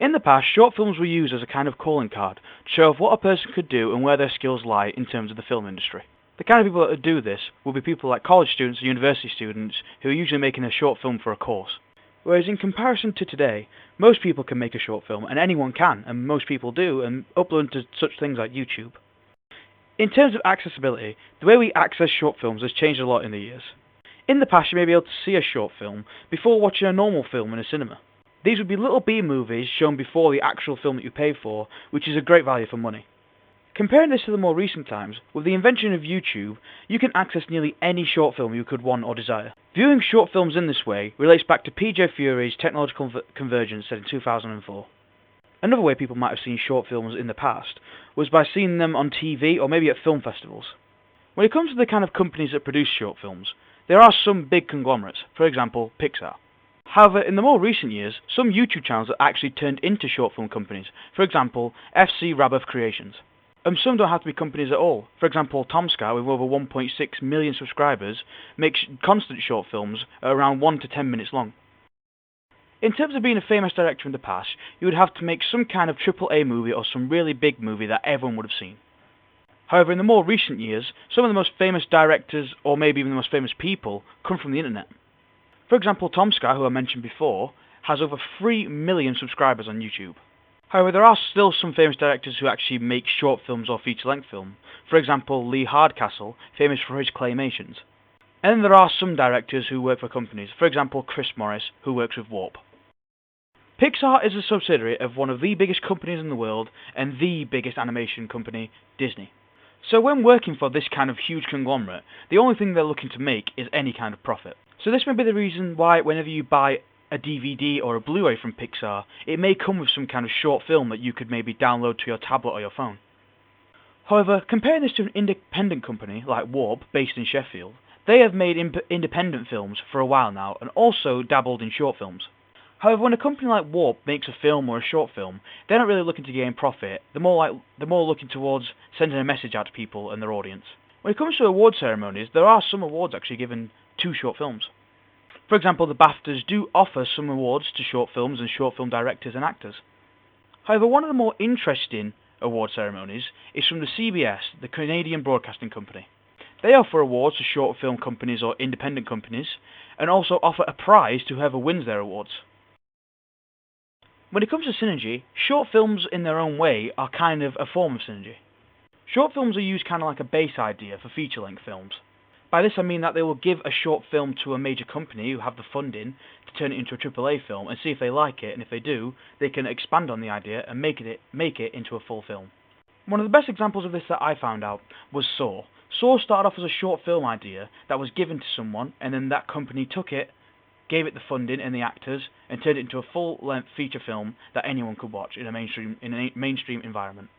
In the past, short films were used as a kind of calling card to show off what a person could do and where their skills lie in terms of the film industry. The kind of people that would do this will be people like college students and university students who are usually making a short film for a course. Whereas in comparison to today, most people can make a short film, and anyone can, and most people do, and upload to such things like YouTube. In terms of accessibility, the way we access short films has changed a lot in the years. In the past, you may be able to see a short film before watching a normal film in a cinema. These would be little B-movies shown before the actual film that you pay for, which is a great value for money. Comparing this to the more recent times, with the invention of YouTube, you can access nearly any short film you could want or desire. Viewing short films in this way relates back to PJ Furey's Technological Convergence said in 2004. Another way people might have seen short films in the past was by seeing them on TV or maybe at film festivals. When it comes to the kind of companies that produce short films, there are some big conglomerates, for example Pixar. However, in the more recent years, some YouTube channels have actually turned into short film companies, for example FC Rabbith Creations. Some don't have to be companies at all. For example, Tomscar, with over 1.6 million subscribers, makes constant short films around 1 to 10 minutes long. In terms of being a famous director in the past, you would have to make some kind of AAA movie or some really big movie that everyone would have seen. However, in the more recent years, some of the most famous directors, or maybe even the most famous people, come from the internet. For example, Tomscar, who I mentioned before, has over 3 million subscribers on YouTube. However, there are still some famous directors who actually make short films or feature-length film. For example, Lee Hardcastle, famous for his claymations. And then there are some directors who work for companies. For example, Chris Morris, who works with Warp. Pixar is a subsidiary of one of the biggest companies in the world and the biggest animation company, Disney. So when working for this kind of huge conglomerate, the only thing they're looking to make is any kind of profit. So this may be the reason why whenever you buy a DVD or a Blu-ray from Pixar, it may come with some kind of short film that you could maybe download to your tablet or your phone. However, comparing this to an independent company like Warp, based in Sheffield, they have made independent films for a while now and also dabbled in short films. However, when a company like Warp makes a film or a short film, they're not really looking to gain profit, they're more looking towards sending a message out to people and their audience. When it comes to award ceremonies, there are some awards actually given to short films. For example, the BAFTAs do offer some awards to short films and short film directors and actors. However, one of the more interesting award ceremonies is from the CBS, the Canadian Broadcasting Company. They offer awards to short film companies or independent companies, and also offer a prize to whoever wins their awards. When it comes to synergy, short films in their own way are kind of a form of synergy. Short films are used kind of like a base idea for feature-length films. By this I mean that they will give a short film to a major company who have the funding to turn it into a AAA film and see if they like it, and if they do, they can expand on the idea and make it into a full film. One of the best examples of this that I found out was Saw. Saw started off as a short film idea that was given to someone, and then that company took it, gave it the funding and the actors, and turned it into a full-length feature film that anyone could watch in a mainstream environment.